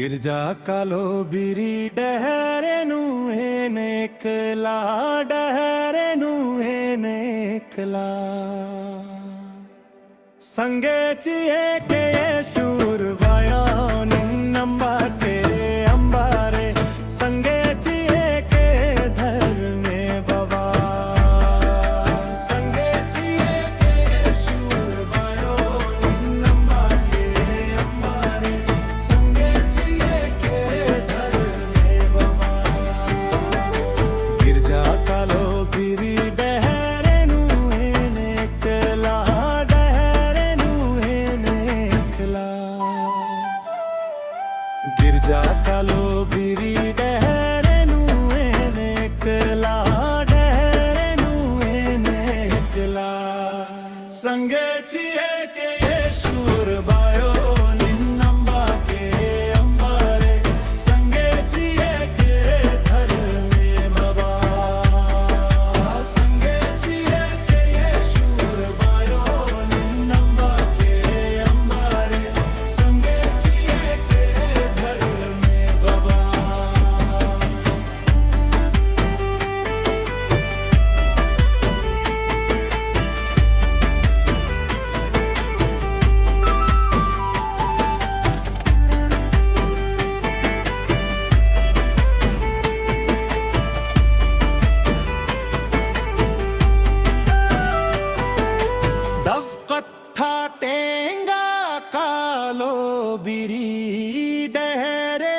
गिरजा कालो बिरी डहरे नेकला डहरे नेकला संगे चिए के शूर वायो निन्नंबा तेरे अंबारे संगे चिए के धर में बाबा संगे चिए के शूर वायो निन्नंबा तेरे अंबारे संगे चिए के धर में बाबा गिरजा कालो बिरी डहरे नेकला गिरजा कालो बिरी डहरे नेकला डहरे नेकला संगे चिए के शूर बायो निन्नंबा के अंबारे संगे चिए के धर में बाबा संगे चिए के शूर बायो निन्नंबा के अंबारे संगे चिए के धर में बाबा दफकत्था टेंगा कालो बिरी डहरे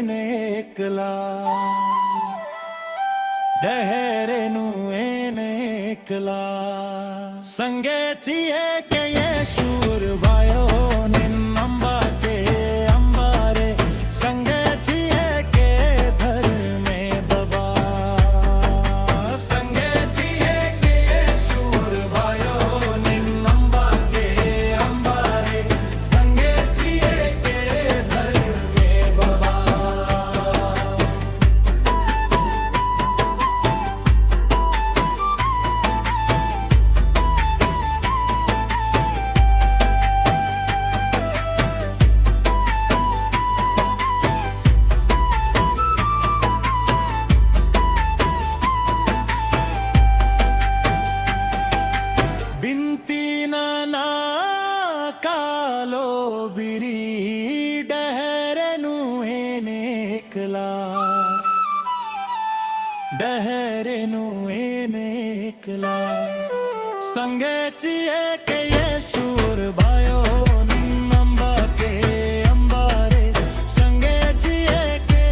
नेकला डहरे नेकला संगे चिए के शूर वायो निन्नंबा के अंबारे संगे चिए के धर में बाबा संगे चिए के शूर वायो निन्नंबा के अंबारे संगे चिए के धर में बाबा बिनती नाना कालो बिरी डहरे नेकला डहरे नेकला संगे चिए के शूर बायो निन्नंबा के अंबारे संगे चिए के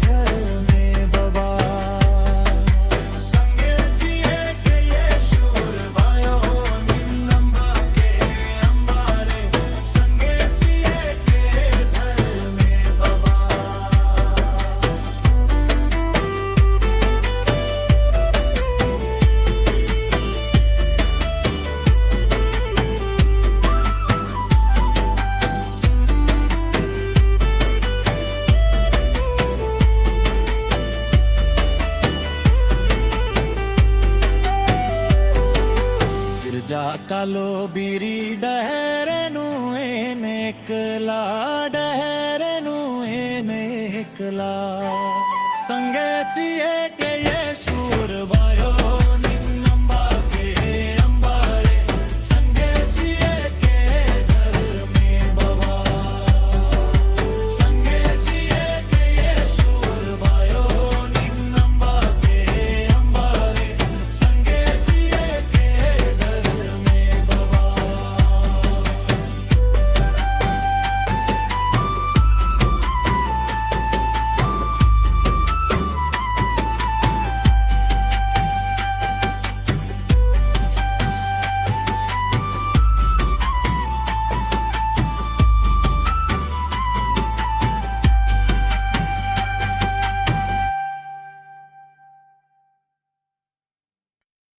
धर में बाबा संगे चिए के शूर बायो निन्नंबा के अंबारे संगे चिए के धर में बाबा गिरजा कालो बिरी डहरे नेकला डहरे नेकला संगे चिए के शूर वायो निन्नंबा के अंबारे संगे चिए के धर में बाबा संगे चिए के शूर वायो निन्नंबा के अंबारे संगे चिए के धर में बाबा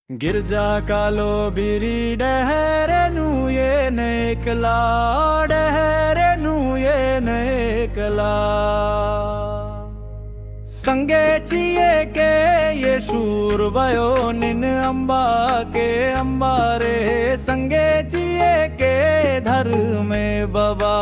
गिरजा कालो बिरी डहरे नेकला डहरे नेकला संगे चिए के शूर वायो निन अंबा के अंबारे संगे चिए के धर में बाबा